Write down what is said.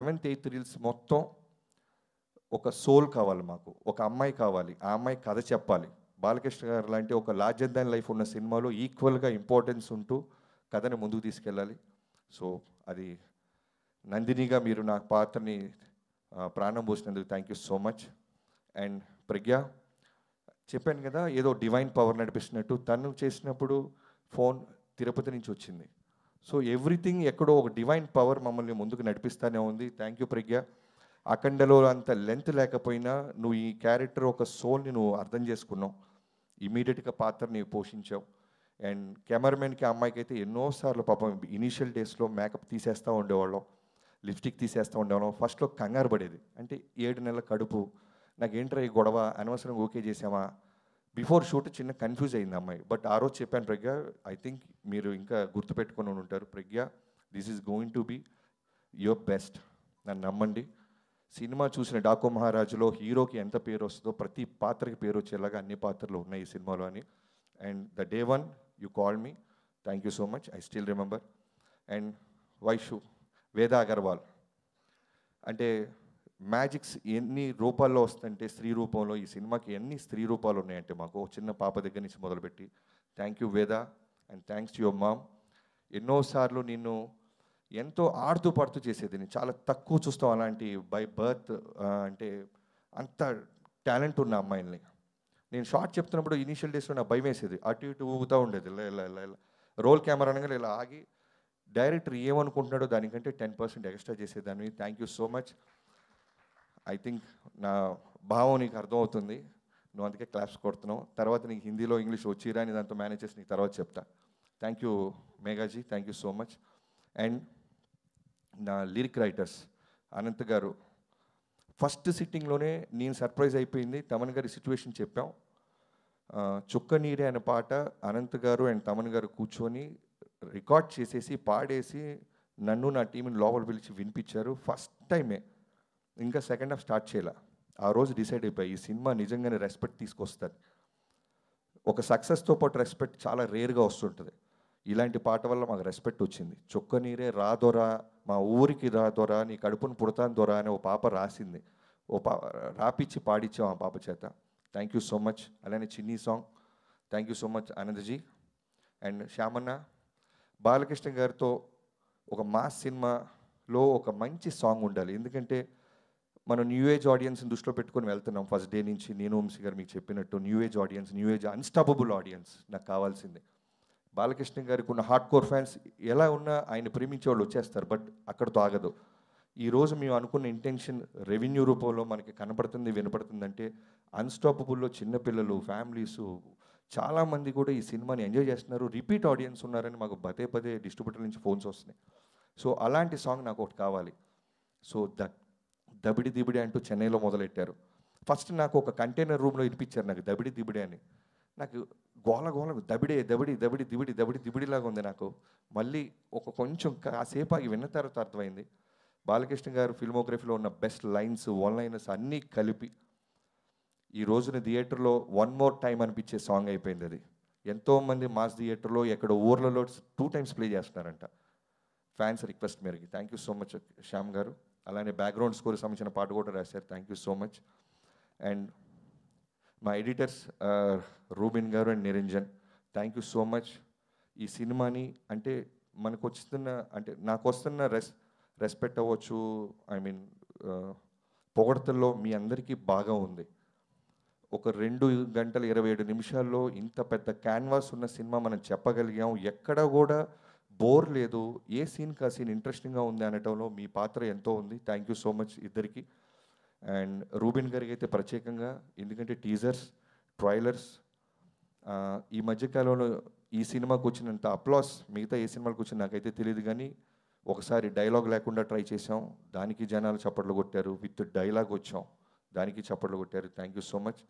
Seventh eighth reels మొత్తం ఒక soul కావాలి మాకు, ఒక అమ్మాయి కావాలి, ఆ అమ్మాయి కథ చెప్పాలి. బాలకృష్ణ గారు లాంటి ఒక లార్జర్ దాన్ లైఫ్ ఉన్న సినిమాలో ఈక్వల్గా ఇంపార్టెన్స్ ఉంటూ కథని ముందుకు తీసుకెళ్ళాలి. సో అది నందినిగా మీరు నా పాత్రని ప్రాణం పోసినందుకు thank you so much. And Pragya చెప్పాను కదా, ఏదో డివైన్ పవర్ నడిపిస్తున్నట్టు తను చేసినప్పుడు ఫోన్ తిరుపతి నుంచి వచ్చింది. సో ఎవ్రీథింగ్ ఎక్కడో ఒక డివైన్ పవర్ మమ్మల్ని ముందుకు నడిపిస్తూనే ఉంది. థ్యాంక్ యూ ప్రజ్ఞ. అఖండలో అంత లెంత్ లేకపోయినా నువ్వు ఈ క్యారెక్టర్ ఒక సోల్ని నువ్వు అర్థం చేసుకున్నావు, ఇమీడియట్గా పాత్రని పోషించావు. అండ్ కెమెరామెన్కి అమ్మాయికి అయితే ఎన్నోసార్లు పాపం ఇనీషియల్ డేస్లో మేకప్ తీసేస్తూ ఉండేవాళ్ళం, లిప్స్టిక్ తీసేస్తూ ఉండేవాళ్ళం. ఫస్ట్లో కంగారు పడేది, అంటే 7 నెలల కడుపు, నాకేంట్రా ఈ గొడవ, అనవసరంగా ఓకే చేసామా, బిఫోర్ షూట్ చిన్న కన్ఫ్యూజ్ అయింది అమ్మాయి. బట్ ఆ రోజు చెప్పాను, ప్రజ్ఞ ఐ థింక్ మీరు ఇంకా గుర్తుపెట్టుకొని ఉంటారు, Pragya this is going to be your best, నన్ను నమ్మండి. సినిమా చూసిన డాకు మహారాజులో హీరోకి ఎంత పేరు వస్తుందో ప్రతి పాత్రకి పేరు వచ్చేలాగా అన్ని పాత్రలు ఉన్నాయి ఈ సినిమాలో అని. And the day one you call me, thank you so much, I still remember. And Vaishu, వేద అగర్వాల్, అంటే మ్యాజిక్స్ ఎన్ని రూపాల్లో వస్తుందంటే స్త్రీ రూపంలో, ఈ సినిమాకి ఎన్ని స్త్రీ రూపాలు ఉన్నాయంటే మాకు చిన్న పాప దగ్గర నుంచి మొదలుపెట్టి. థ్యాంక్ యూ వేద, and thanks to your mom. ఎన్నోసార్లు నిన్ను ఎంతో ఆడుతూ పడుతూ చేసేది, చాలా తక్కువ చూస్తాం అలాంటి బై బర్త్, అంటే అంత టాలెంట్ ఉన్న అమ్మాయిల్ని. నేను షార్ట్ చెప్తున్నప్పుడు ఇనీషియల్ డేస్లో నాకు భయం వేసేది, అటు ఇటు ఊగుతూ ఉండేది, ఇలా ఇలా ఇలా ఇలా రోల్ కెమెరా అనగా ఇలా ఆగి డైరెక్టర్ ఏమనుకుంటున్నాడో దానికంటే 10% ఎక్స్ట్రా చేసేదాన్ని. Thank you so much. I think నా భావం నీకు అర్థమవుతుంది, నువ్వు అందుకే క్లాప్స్ కొడుతున్నావు. తర్వాత నీకు హిందీలో ఇంగ్లీష్ వచ్చిరా అని దాంతో మేనేజ్ చేసి నీకు తర్వాత చెప్తా. Thank you Meghaji, thank you so much. And నా లిరిక్ రైటర్స్ అనంత్ గారు, ఫస్ట్ సిట్టింగ్లోనే నేను సర్ప్రైజ్ అయిపోయింది. తమన్ గారి సిచ్యువేషన్ చెప్పాం, చుక్క నీరే అనే పాట అనంత్ గారు అండ్ తమన్ గారు కూర్చొని రికార్డ్ చేసేసి పాడేసి నన్ను నా టీంని లోపల పిలిచి వినిపించారు. ఫస్ట్ టైమే, ఇంకా సెకండ్ హాఫ్ స్టార్ట్ చేయాల. ఆ రోజు డిసైడ్ అయిపోయి ఈ సినిమా నిజంగానే రెస్పెక్ట్ తీసుకొస్తుంది. ఒక సక్సెస్తో పాటు రెస్పెక్ట్ చాలా రేర్గా వస్తుంటుంది, ఇలాంటి పాట వల్ల మాకు రెస్పెక్ట్ వచ్చింది. చుక్క నీరే రాదొరా, మా ఊరికి రాదొరా, నీ కడుపును పుడతాను దొరా అని ఓ పాప రాసింది, రాపిచ్చి పాడిచ్చాం ఆ పాప చేత. Thank you so much. అలానే Chinni song, thank you so much Anandji. And శ్యామన్న, బాలకృష్ణ గారితో ఒక మాస్ సినిమాలో ఒక మంచి సాంగ్ ఉండాలి, ఎందుకంటే మనం న్యూ ఏజ్ ఆడియన్స్ని దృష్టిలో పెట్టుకొని వెళ్తున్నాం. ఫస్ట్ డే నుంచి నేను వంశీ గారు మీకు చెప్పినట్టు new age audience, new age unstoppable audience నాకు కావాల్సింది. బాలకృష్ణ గారికి ఉన్న హార్డ్ కోర్ ఫ్యాన్స్ ఎలా ఉన్నా ఆయన ప్రేమించే వాళ్ళు వచ్చేస్తారు, బట్ అక్కడితో ఆగదు. ఈరోజు మేము అనుకున్న ఇంటెన్షన్ రెవెన్యూ రూపంలో మనకి కనపడుతుంది, వినపడుతుందంటే అన్స్టాపబుల్లో చిన్నపిల్లలు, ఫ్యామిలీసు చాలామంది కూడా ఈ సినిమాని ఎంజాయ్ చేస్తున్నారు, రిపీట్ ఆడియన్స్ ఉన్నారని మాకు పదే పదే డిస్ట్రిబ్యూటర్ నుంచి ఫోన్స్ వస్తున్నాయి. సో అలాంటి సాంగ్ నాకు ఒకటి కావాలి. సో దబిడి దిబిడి అంటూ చెన్నైలో మొదలెట్టారు. ఫస్ట్ నాకు ఒక కంటైనర్ రూమ్లో ఇప్పించారు నాకు దబిడి దిబిడి అని, నాకు గోల గోల దబిడే దబిడి దబిడి దిబిడి దబిడి దిబిడిలాగా ఉంది నాకు. మళ్ళీ ఒక కొంచెం కాసేపు ఆగి విన్న తర్వాత అర్థమైంది బాలకృష్ణ గారు ఫిల్మోగ్రఫీలో ఉన్న బెస్ట్ లైన్స్, వన్ లైనర్స్ అన్నీ కలిపి ఈ రోజున థియేటర్లో వన్ మోర్ టైం అనిపించే సాంగ్ అయిపోయింది అది. ఎంతోమంది మాస్ థియేటర్లో ఎక్కడ ఊర్లలో 2 times ప్లే చేస్తున్నారంట ఫ్యాన్స్ రిక్వెస్ట్ మేరకి. Thank you so much Shyam గారు. అలానే బ్యాక్గ్రౌండ్ స్కోర్కి సంబంధించిన పాట కూడా రాశారు, thank you so much. And మా ఎడిటర్స్ రూబిన్ గారు and Niranjan, thank you so much. ఈ సినిమాని అంటే మనకు వస్తున్న, అంటే నాకు వస్తున్న రెస్పెక్ట్ అవ్వచ్చు, ఐ మీన్ పొగడ్తల్లో మీ అందరికీ బాగా ఉంది. ఒక 2 గంటల 27 నిమిషాల్లో ఇంత పెద్ద క్యాన్వాస్ ఉన్న సినిమా మనం చెప్పగలిగాం, ఎక్కడ కూడా బోర్ లేదు, ఏ సీన్ కా సీన్ ఇంట్రెస్టింగ్గా ఉంది అనటంలో మీ పాత్ర ఎంతో ఉంది. థ్యాంక్ యూ సో మచ్ ఇద్దరికి. అండ్ రూబిన్ గారికి అయితే ప్రత్యేకంగా, ఎందుకంటే టీజర్స్, ట్రైలర్స్ ఈ మధ్యకాలంలో ఈ సినిమాకు వచ్చినంత అప్లాస్ మిగతా ఏ సినిమాలకు వచ్చిన నాకైతే తెలియదు, కానీ ఒకసారి డైలాగ్ లేకుండా ట్రై చేసాం, దానికి జనాలు చప్పట్లు కొట్టారు. విత్ డైలాగ్ వచ్చాం, దానికి చప్పట్లు కొట్టారు. Thank you so much.